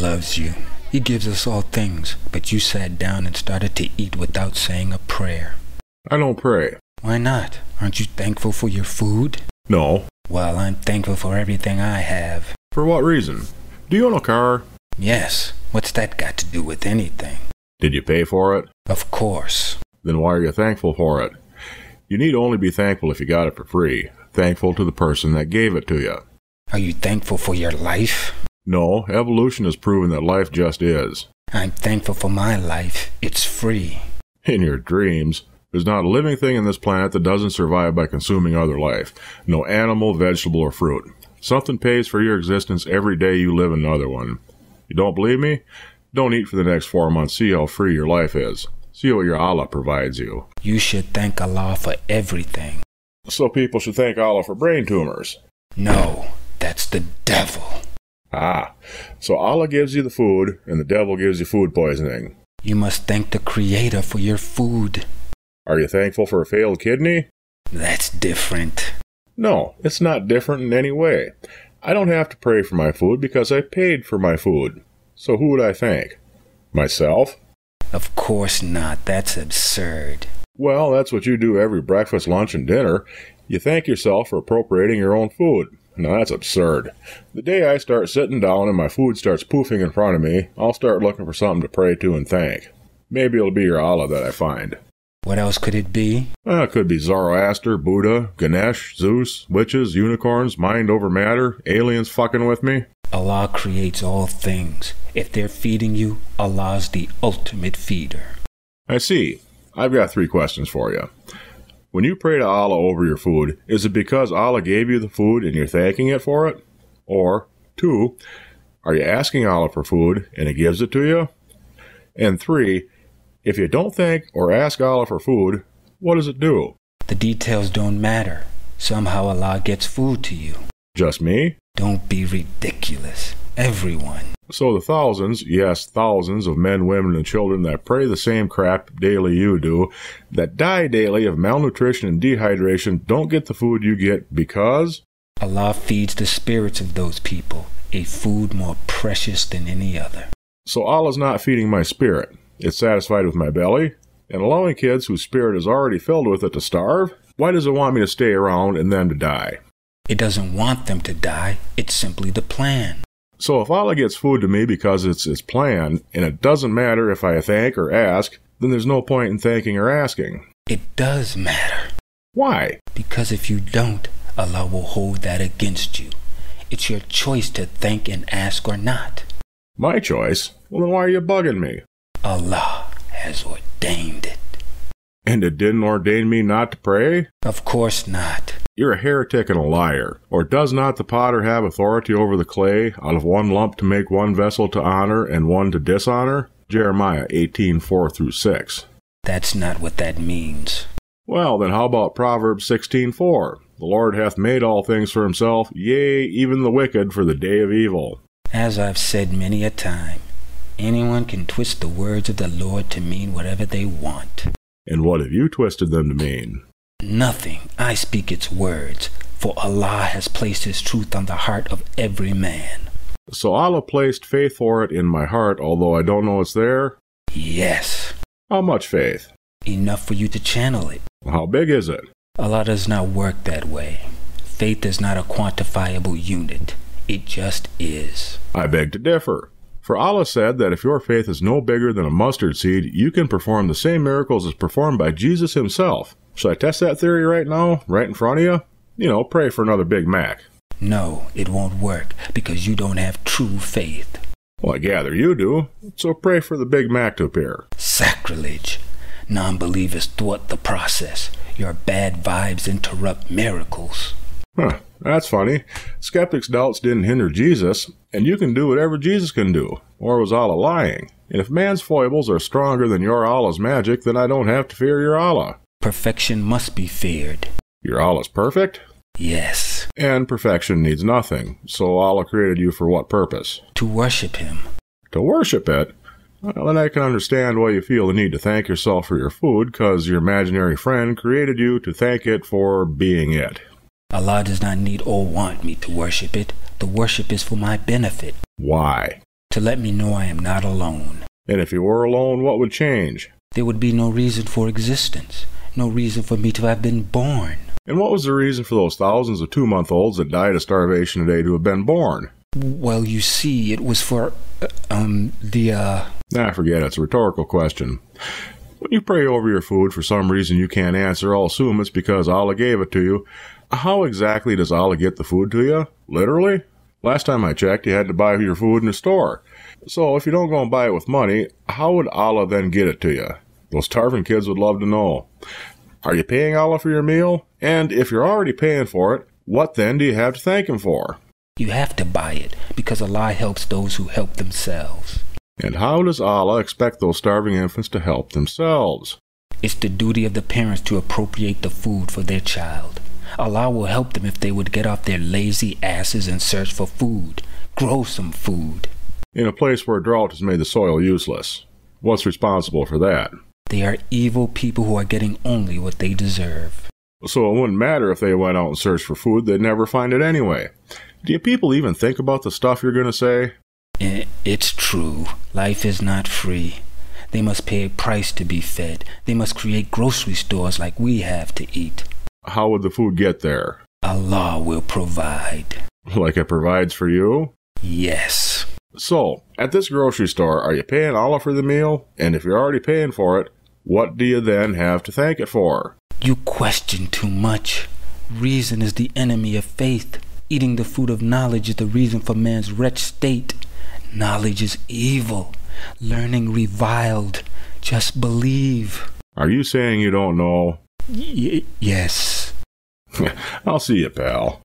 loves you. He gives us all things, but you sat down and started to eat without saying a prayer. I don't pray. Why not? Aren't you thankful for your food? No. Well, I'm thankful for everything I have. For what reason? Do you own a car? Yes. What's that got to do with anything? Did you pay for it? Of course. Then why are you thankful for it? You need only be thankful if you got it for free. Thankful to the person that gave it to you. Are you thankful for your life? No, evolution has proven that life just is. I'm thankful for my life. It's free. In your dreams. There's not a living thing on this planet that doesn't survive by consuming other life. No animal, vegetable, or fruit. Something pays for your existence every day you live another one. You don't believe me? Don't eat for the next 4 months. See how free your life is. See what your Allah provides you. You should thank Allah for everything. So people should thank Allah for brain tumors. No, that's the devil. Ah, so Allah gives you the food, and the devil gives you food poisoning. You must thank the Creator for your food. Are you thankful for a failed kidney? That's different. No, it's not different in any way. I don't have to pray for my food because I paid for my food. So who would I thank? Myself? Of course not. That's absurd. Well, that's what you do every breakfast, lunch, and dinner. You thank yourself for appropriating your own food. Now that's absurd. The day I start sitting down and my food starts poofing in front of me, I'll start looking for something to pray to and thank. Maybe it'll be your Allah that I find. What else could it be? It could be Zoroaster, Buddha, Ganesh, Zeus, witches, unicorns, mind over matter, aliens fucking with me. Allah creates all things. If they're feeding you, Allah's the ultimate feeder. I see. I've got 3 questions for you. When you pray to Allah over your food, is it because Allah gave you the food and you're thanking it for it? Or, 2, are you asking Allah for food and He gives it to you? And 3, if you don't thank or ask Allah for food, what does it do? The details don't matter. Somehow Allah gets food to you. Just me? Don't be ridiculous. Everyone. So the thousands, yes, thousands of men, women, and children that pray the same crap daily you do, that die daily of malnutrition and dehydration, don't get the food you get because? Allah feeds the spirits of those people, a food more precious than any other. So Allah's not feeding my spirit. It's satisfied with my belly, and allowing kids whose spirit is already filled with it to starve? Why does it want me to stay around and them to die? It doesn't want them to die. It's simply the plan. So if Allah gets food to me because it's His plan, and it doesn't matter if I thank or ask, then there's no point in thanking or asking. It does matter. Why? Because if you don't, Allah will hold that against you. It's your choice to thank and ask or not. My choice? Well, then why are you bugging me? Allah has ordained it. And it didn't ordain me not to pray? Of course not. You're a heretic and a liar. Or does not the potter have authority over the clay, out of one lump to make one vessel to honor and one to dishonor? Jeremiah 18:4-6. That's not what that means. Well, then how about Proverbs 16:4? The Lord hath made all things for Himself, yea, even the wicked for the day of evil. As I've said many a time, anyone can twist the words of the Lord to mean whatever they want. And what have you twisted them to mean? Nothing. I speak its words, for Allah has placed His truth on the heart of every man. So Allah placed faith for it in my heart, although I don't know it's there? Yes. How much faith? Enough for you to channel it. How big is it? Allah does not work that way. Faith is not a quantifiable unit. It just is. I beg to differ. For Allah said that if your faith is no bigger than a mustard seed, you can perform the same miracles as performed by Jesus Himself. Should I test that theory right now, right in front of you? You know, pray for another Big Mac. No, it won't work, because you don't have true faith. Well, I gather you do, so pray for the Big Mac to appear. Sacrilege. Non-believers thwart the process. Your bad vibes interrupt miracles. Huh, that's funny. Skeptics' doubts didn't hinder Jesus, and you can do whatever Jesus can do. Or was Allah lying? And if man's foibles are stronger than your Allah's magic, then I don't have to fear your Allah. Perfection must be feared. Your Allah's perfect? Yes. And perfection needs nothing. So Allah created you for what purpose? To worship Him. To worship it? Well, then I can understand why you feel the need to thank yourself for your food, because your imaginary friend created you to thank it for being it. Allah does not need or want me to worship it. The worship is for my benefit. Why? to let me know I am not alone. And if you were alone, what would change? There would be no reason for existence, no reason for me to have been born. And what was the reason for those thousands of 2-month-olds that died of starvation today to have been born? Well, you see, it was for, Forget it. It's a rhetorical question. When you pray over your food for some reason you can't answer, I'll assume it's because Allah gave it to you. How exactly does Allah get the food to you? Literally? Last time I checked, you had to buy your food in a store. So if you don't go and buy it with money, how would Allah then get it to you? Those starving kids would love to know. Are you paying Allah for your meal? And if you're already paying for it, what then do you have to thank Him for? You have to buy it because Allah helps those who help themselves. And how does Allah expect those starving infants to help themselves? It's the duty of the parents to appropriate the food for their child. Allah will help them if they would get off their lazy asses and search for food. Grow some food. In a place where drought has made the soil useless, what's responsible for that? They are evil people who are getting only what they deserve. So it wouldn't matter if they went out and searched for food, they'd never find it anyway. Do you people even think about the stuff you're going to say? It's true. Life is not free. They must pay a price to be fed. They must create grocery stores like we have to eat. How would the food get there? Allah will provide. Like it provides for you? Yes. So, at this grocery store, are you paying Allah for the meal? And if you're already paying for it, what do you then have to thank it for? You question too much. Reason is the enemy of faith. Eating the food of knowledge is the reason for man's wretched state. Knowledge is evil. Learning reviled. Just believe. Are you saying you don't know? Yes. I'll see you, pal.